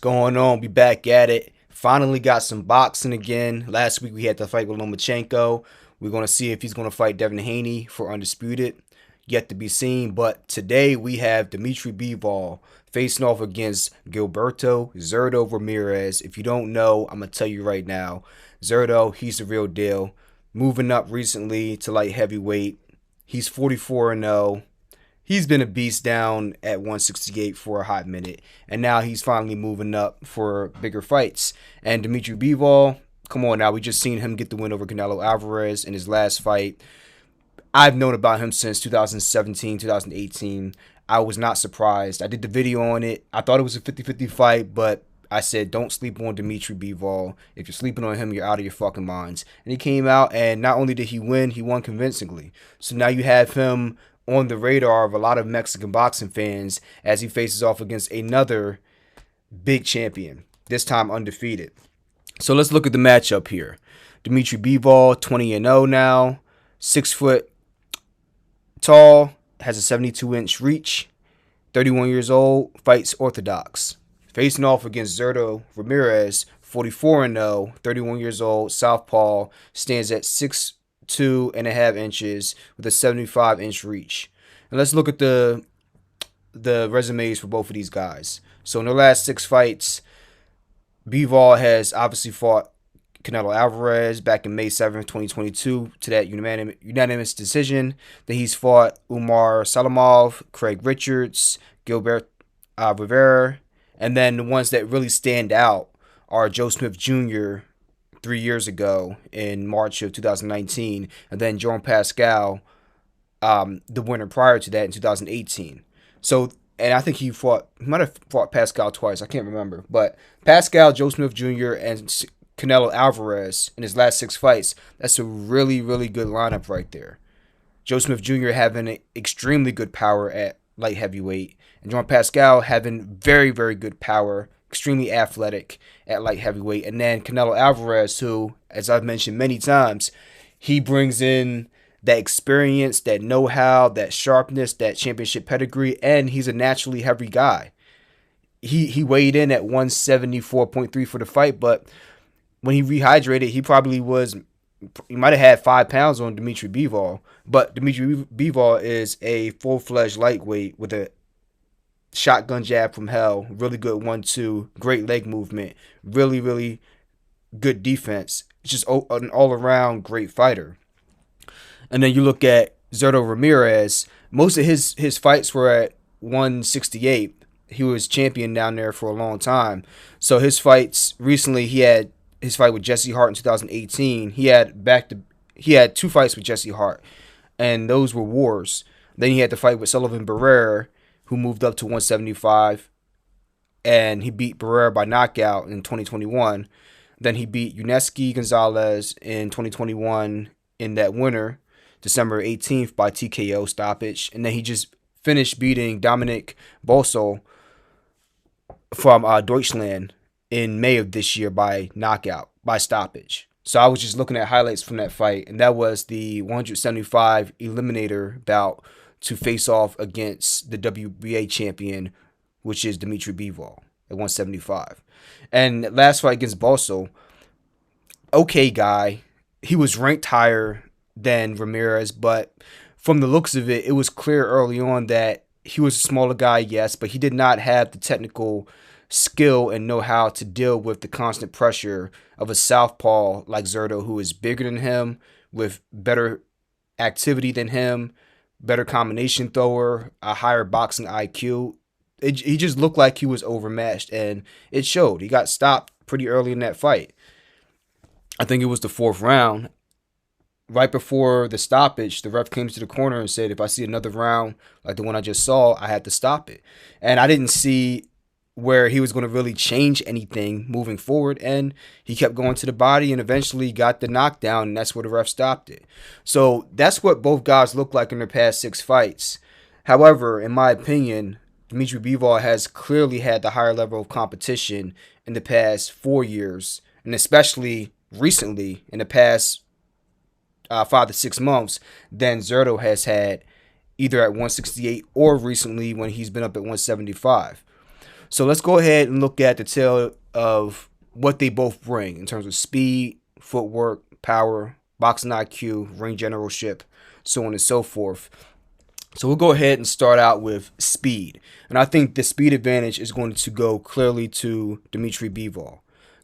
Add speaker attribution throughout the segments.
Speaker 1: Going on? We back at it. Finally got some boxing again. Last week we had the fight with Lomachenko. We're going to see if he's going to fight Devin Haney for Undisputed. Yet to be seen. But today we have Dmitry Bivol facing off against Gilberto Zurdo Ramirez. If you don't know, I'm going to tell you right now. Zurdo, he's the real deal. Moving up recently to light heavyweight. He's 44-0. He's been a beast down at 168 for a hot minute, and now he's finally moving up for bigger fights. And Dmitry Bivol, come on now, we just seen him get the win over Canelo Alvarez in his last fight. I've known about him since 2017, 2018. I was not surprised. I did the video on it. I thought it was a 50-50 fight, but I said don't sleep on Dmitry Bivol. If you're sleeping on him, you're out of your fucking minds. And he came out, and not only did he won convincingly. So now you have him on the radar of a lot of Mexican boxing fans as he faces off against another big champion, this time undefeated. So let's look at the matchup here. Dmitry Bivol, 20-0 now, 6 foot tall, has a 72-inch reach, 31 years old, fights orthodox. Facing off against Zurdo Ramirez, 44-0, 31 years old, southpaw, stands at 6'2.5" inches with a 75-inch reach. And let's look at the resumes for both of these guys. So in the last 6 fights, Bivol has obviously fought Canelo Alvarez back in May 7th, 2022 to that unanimous decision. Then he's fought Umar Salamov, Craig Richards, Gilbert Rivera, and then the ones that really stand out are Joe Smith Jr. 3 years ago in March of 2019, and then Jean Pascal, the winner prior to that in 2018. So, and I think he might have fought Pascal twice. I can't remember, but Pascal, Joe Smith Jr., and Canelo Alvarez in his last 6 fights. That's a really, really good lineup right there. Joe Smith Jr. having extremely good power at light heavyweight, and Jean Pascal having very, very good power, extremely athletic at light heavyweight. And then Canelo Alvarez, who, as I've mentioned many times, he brings in that experience, that know-how, that sharpness, that championship pedigree, and he's a naturally heavy guy. He weighed in at 174.3 for the fight, but when he rehydrated, he might have had 5 pounds on Dmitry Bivol, but Dmitry Bivol is a full-fledged lightweight with a shotgun jab from hell, really good 1-2, great leg movement, really, really good defense. It's just an all-around great fighter. And then you look at Zurdo Ramirez, most of his fights were at 168. He was champion down there for a long time. So his fights, recently he had his fight with Jesse Hart in 2018. He had 2 fights with Jesse Hart, and those were wars. Then he had the fight with Sullivan Barrera, who moved up to 175, and he beat Barrera by knockout in 2021. Then he beat Yuneski Gonzalez in 2021 in that winner, December 18th, by TKO stoppage. And then he just finished beating Dominic Bossel from Deutschland in May of this year by knockout, by stoppage. So I was just looking at highlights from that fight, and that was the 175 eliminator bout to face off against the WBA champion, which is Dmitry Bivol at 175. And last fight against Bossel, okay guy. He was ranked higher than Ramirez, but from the looks of it, it was clear early on that he was a smaller guy, yes, but he did not have the technical skill and know-how to deal with the constant pressure of a southpaw like Zurdo, who is bigger than him, with better activity than him, better combination thrower, a higher boxing IQ. He just looked like he was overmatched, and it showed. He got stopped pretty early in that fight. I think it was the 4th round. Right before the stoppage, the ref came to the corner and said, if I see another round like the one I just saw, I had to stop it. And I didn't see where he was going to really change anything moving forward, and he kept going to the body and eventually got the knockdown, and that's where the ref stopped it. So that's what both guys look like in their past 6 fights. However, in my opinion, Dmitry Bivol has clearly had the higher level of competition in the past 4 years, and especially recently in the past 5 to 6 months than Zurdo has had either at 168 or recently when he's been up at 175. So let's go ahead and look at the tale of what they both bring in terms of speed, footwork, power, boxing IQ, ring generalship, so on and so forth. So we'll go ahead and start out with speed. And I think the speed advantage is going to go clearly to Dmitry Bivol.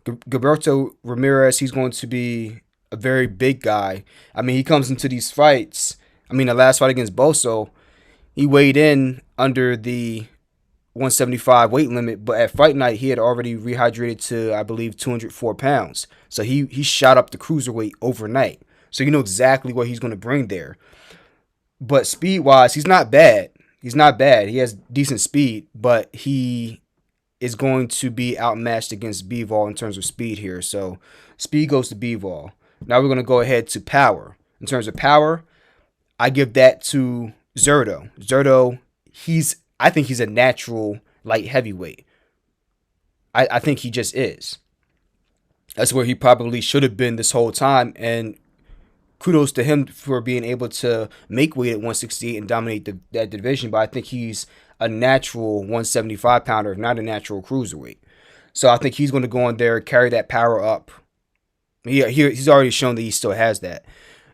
Speaker 1: Gilberto Ramirez, he's going to be a very big guy. I mean, he comes into these fights. I mean, the last fight against Boso, he weighed in under the 175 weight limit, but at fight night, he had already rehydrated to, I believe, 204 pounds. So he shot up the cruiserweight overnight. So you know exactly what he's going to bring there. But speed-wise, he's not bad. He's not bad. He has decent speed, but he is going to be outmatched against Bivol in terms of speed here. So speed goes to Bivol. Now we're going to go ahead to power. In terms of power, I give that to Zurdo. Zurdo, I think he's a natural light heavyweight. I think he just is. That's where he probably should have been this whole time, and kudos to him for being able to make weight at 168 and dominate that division, but I think he's a natural 175 pounder, not a natural cruiserweight. So I think he's going to go in there, carry that power up. He's already shown that he still has that.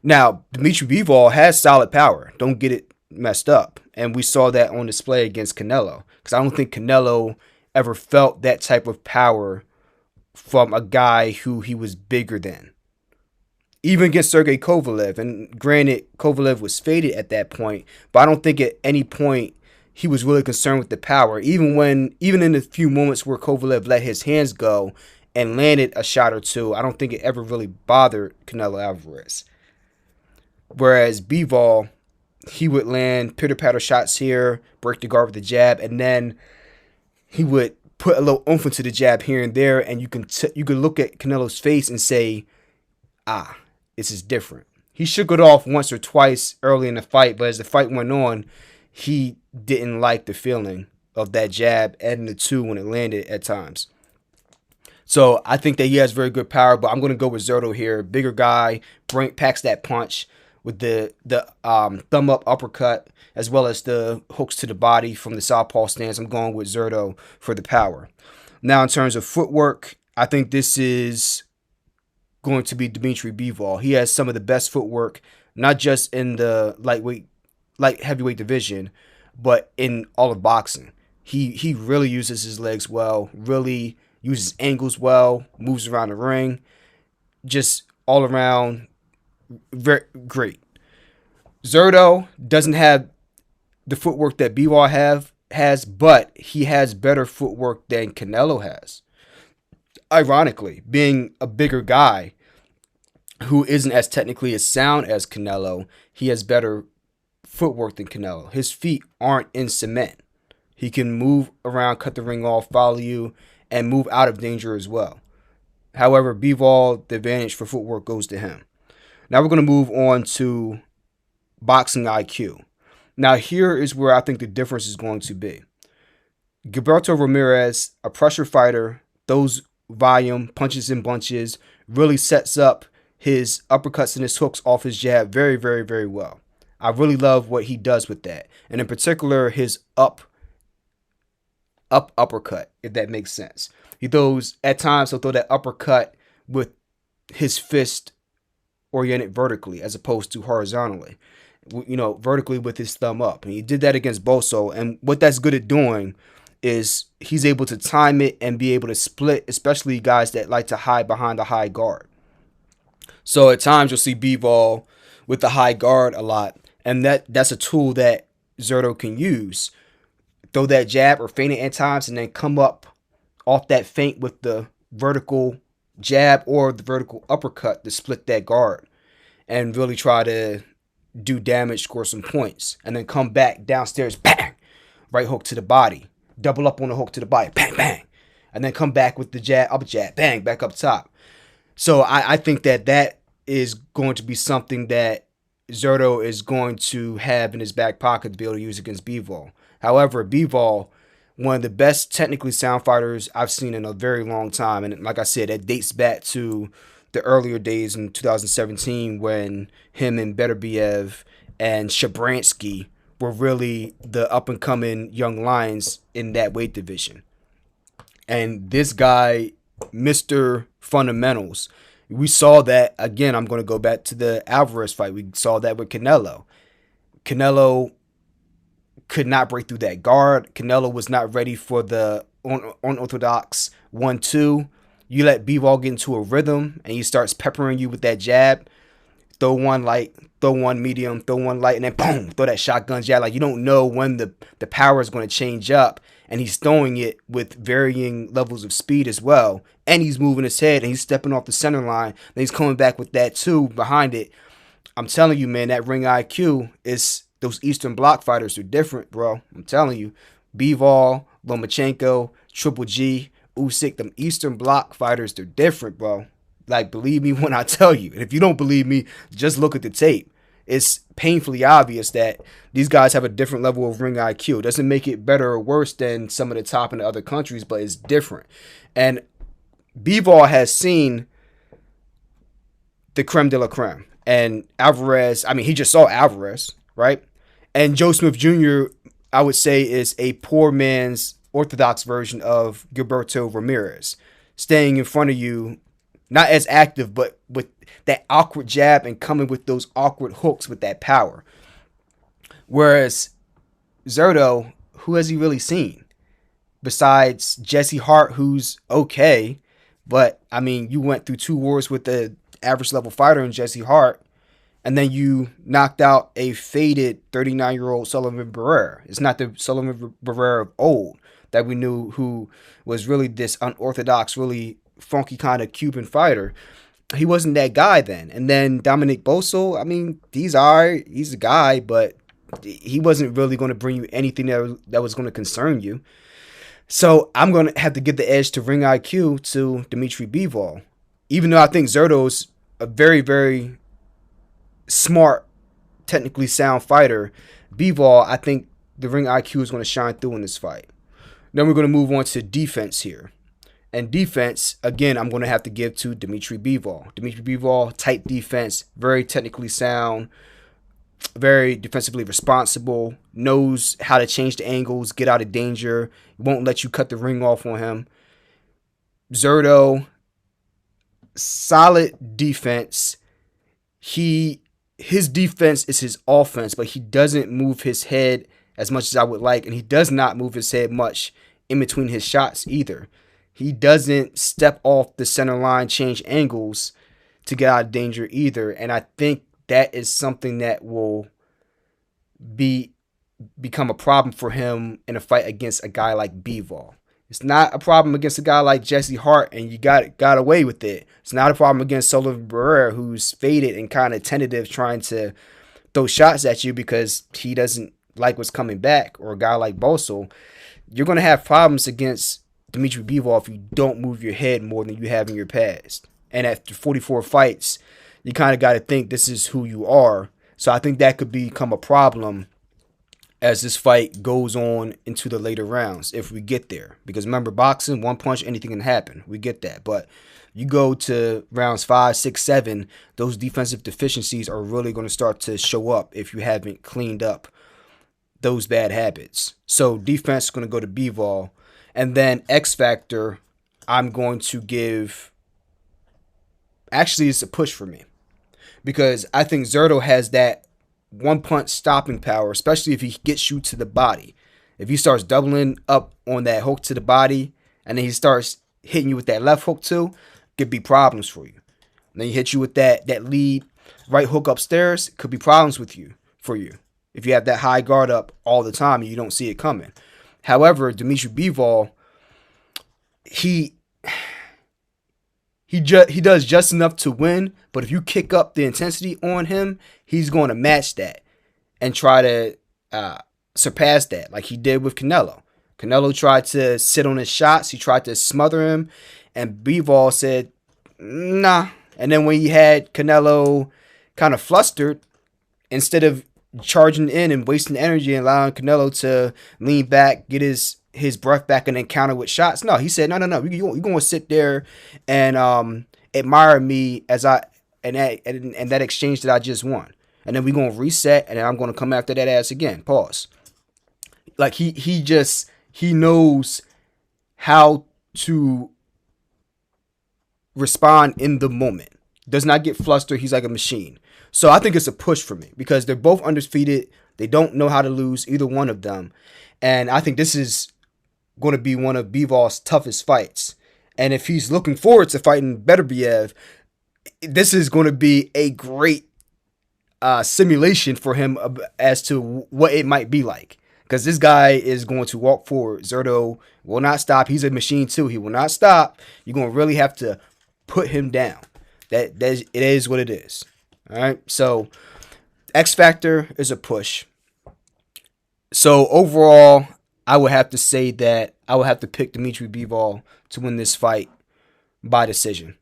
Speaker 1: Now, Dmitry Bivol has solid power. Don't get it messed up. And we saw that on display against Canelo, because I don't think Canelo ever felt that type of power from a guy who he was bigger than. Even against Sergey Kovalev, and granted, Kovalev was faded at that point, but I don't think at any point he was really concerned with the power. Even in the few moments where Kovalev let his hands go and landed a shot or two, I don't think it ever really bothered Canelo Alvarez. Whereas Bivol, he would land pitter-patter shots here, break the guard with the jab, and then he would put a little oomph into the jab here and there, and you can look at Canelo's face and say, this is different. He shook it off once or twice early in the fight, but as the fight went on, he didn't like the feeling of that jab and the two when it landed at times. So I think that he has very good power, but I'm going to go with Zurdo here. Bigger guy, packs that punch with the thumb up uppercut, as well as the hooks to the body from the southpaw stance. I'm going with Zurdo for the power. Now, in terms of footwork, I think this is going to be Dmitry Bivol. He has some of the best footwork, not just in the light heavyweight division, but in all of boxing. He really uses his legs well, really uses angles well, moves around the ring, just all around very great. Zurdo doesn't have the footwork that Bivol has, but he has better footwork than Canelo has. Ironically, being a bigger guy who isn't as technically as sound as Canelo, he has better footwork than Canelo. His feet aren't in cement. He can move around, cut the ring off, follow you, and move out of danger as well. However, Bivol, the advantage for footwork goes to him. Now we're going to move on to boxing IQ. Now here is where I think the difference is going to be. Gilberto Ramirez, a pressure fighter, throws volume, punches in bunches, really sets up his uppercuts and his hooks off his jab very, very, very well. I really love what he does with that. And in particular, his up uppercut, if that makes sense. At times he'll throw that uppercut with his fist oriented vertically as opposed to horizontally. Vertically with his thumb up. And he did that against Boso. And what that's good at doing is he's able to time it and be able to split, especially guys that like to hide behind a high guard. So at times you'll see Bivol with the high guard a lot. And that's a tool that Zurdo can use. Throw that jab or feint it at times and then come up off that feint with the vertical jab or the vertical uppercut to split that guard and really try to do damage, score some points, and then come back downstairs, bang, right hook to the body, double up on the hook to the body, bang, bang, and then come back with the jab, up jab, bang, back up top. So I think that is going to be something that Zurdo is going to have in his back pocket to be able to use against Bivol. However, Bivol, one of the best technically sound fighters I've seen in a very long time, and like I said, that dates back to the earlier days in 2017 when him and Beterbiev and Shabransky were really the up-and-coming young lions in that weight division. And this guy, Mr. Fundamentals, we saw that again. I'm going to go back to the Alvarez fight. We saw that with Canelo. Canelo could not break through that guard. Canelo was not ready for the unorthodox 1-2. You let Bivol get into a rhythm and he starts peppering you with that jab. Throw one light, throw one medium, throw one light, and then boom, throw that shotgun jab. Like, you don't know when the power is going to change up. And he's throwing it with varying levels of speed as well. And he's moving his head and he's stepping off the center line. Then he's coming back with that too behind it. I'm telling you, man, that ring IQ is, those Eastern Bloc fighters are different, bro. I'm telling you. Bivol, Lomachenko, Triple G, Usyk, them Eastern Bloc fighters, they're different, bro. Like, believe me when I tell you. And if you don't believe me, just look at the tape. It's painfully obvious that these guys have a different level of ring IQ. It doesn't make it better or worse than some of the top in the other countries, but it's different. And Bivol has seen the creme de la creme. And Alvarez, I mean, he just saw Alvarez, right? And Joe Smith Jr., I would say, is a poor man's orthodox version of Gilberto Ramirez. Staying in front of you, not as active, but with that awkward jab and coming with those awkward hooks with that power. Whereas Zurdo, who has he really seen? Besides Jesse Hart, who's okay. But, I mean, you went through 2 wars with the average level fighter in Jesse Hart. And then you knocked out a faded 39-year-old Sullivan Barrera. It's not the Sullivan Barrera of old that we knew, who was really this unorthodox, really funky kind of Cuban fighter. He wasn't that guy then. And then Dominic Boso, I mean, he's a guy, but he wasn't really going to bring you anything that was going to concern you. So I'm going to have to give the edge to ring IQ to Dmitry Bivol. Even though I think Zurdo's a very, very smart, technically sound fighter, Bivol, I think the ring IQ is going to shine through in this fight. Then we're going to move on to defense here. And defense, again, I'm going to have to give to Dmitry Bivol. Dmitry Bivol, tight defense, very technically sound, very defensively responsible, knows how to change the angles, get out of danger, won't let you cut the ring off on him. Zurdo, solid defense. His defense is his offense, but he doesn't move his head as much as I would like, and he does not move his head much in between his shots either. He doesn't step off the center line, change angles to get out of danger either, and I think that is something that will become a problem for him in a fight against a guy like Bivol. It's not a problem against a guy like Jesse Hart, and you got away with it. It's not a problem against Sullivan Barrera, who's faded and kind of tentative, trying to throw shots at you because he doesn't like what's coming back, or a guy like Boso. You're going to have problems against Dmitry Bivol if you don't move your head more than you have in your past. And after 44 fights, you kind of got to think this is who you are. So I think that could become a problem as this fight goes on into the later rounds, if we get there. Because remember, boxing, one punch, anything can happen. We get that. But you go to rounds 5, 6, 7, those defensive deficiencies are really going to start to show up if you haven't cleaned up those bad habits. So defense is going to go to Bivol. And then X Factor, I'm going to give... Actually, it's a push for me. Because I think Zurdo has that one-punch stopping power, especially if he gets you to the body. If he starts doubling up on that hook to the body, and then he starts hitting you with that left hook too, could be problems for you. And then he hits you with that lead right hook upstairs, could be problems for you. If you have that high guard up all the time and you don't see it coming. However, Dmitry Bivol, he does just enough to win, but if you kick up the intensity on him, he's going to match that and try to surpass that, like he did with Canelo. Canelo tried to sit on his shots. He tried to smother him, and Bivol said, nah. And then when he had Canelo kind of flustered, instead of charging in and wasting energy and allowing Canelo to lean back, get his breath back and then counter with shots. No, he said, no. You're going to sit there and admire me as and that exchange that I just won. And then we're going to reset, and then I'm going to come after that ass again. Pause. Like he knows how to respond in the moment. Does not get flustered. He's like a machine. So I think it's a push for me because they're both undefeated. They don't know how to lose, either one of them. And I think this is going to be one of Bivol's toughest fights. And if he's looking forward to fighting Beterbiev, this is going to be a great simulation for him as to what it might be like. Because this guy is going to walk forward. Zurdo will not stop. He's a machine too. He will not stop. You're going to really have to put him down. It is what it is. All right. So X Factor is a push. So overall, I would have to say that I would have to pick Dmitry Bivol to win this fight by decision.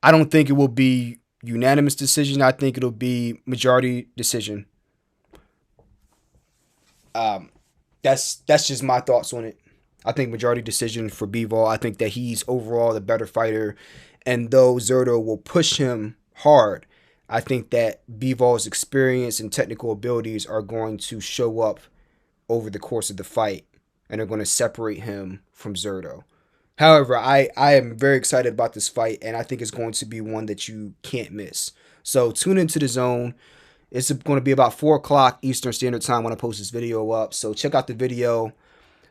Speaker 1: I don't think it will be unanimous decision. I think it'll be majority decision. That's just my thoughts on it. I think majority decision for Bivol. I think that he's overall the better fighter. And though Zurdo will push him hard, I think that Bivol's experience and technical abilities are going to show up over the course of the fight and are going to separate him from Zurdo. However, I am very excited about this fight, and I think it's going to be one that you can't miss. So tune into The Zone. It's going to be about 4 o'clock Eastern Standard Time when I post this video up. So check out the video.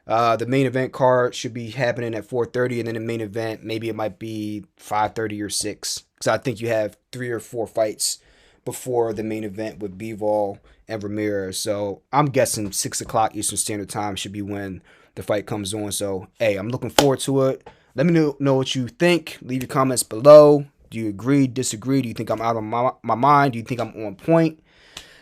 Speaker 1: The main event card should be happening at 4:30, and then the main event, maybe it might be 5:30 or 6. Because I think you have 3 or 4 fights before the main event with Bivol and Ramirez. So I'm guessing 6 o'clock Eastern Standard Time should be when the fight comes on. So, hey, I'm looking forward to it. Let me know what you think. Leave your comments below. Do you agree, disagree? Do you think I'm out of my mind? Do you think I'm on point?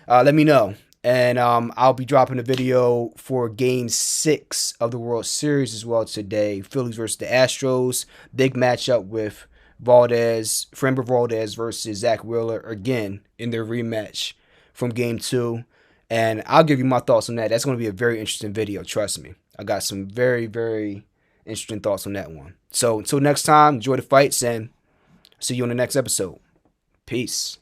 Speaker 1: Let me know. And I'll be dropping a video for Game 6 of the World Series as well today. Phillies versus the Astros. Big matchup with Framber Valdez versus Zach Wheeler again in their rematch from Game 2. And I'll give you my thoughts on that. That's going to be a very interesting video. Trust me. I got some very, very interesting thoughts on that one. So until next time, enjoy the fights and see you on the next episode. Peace.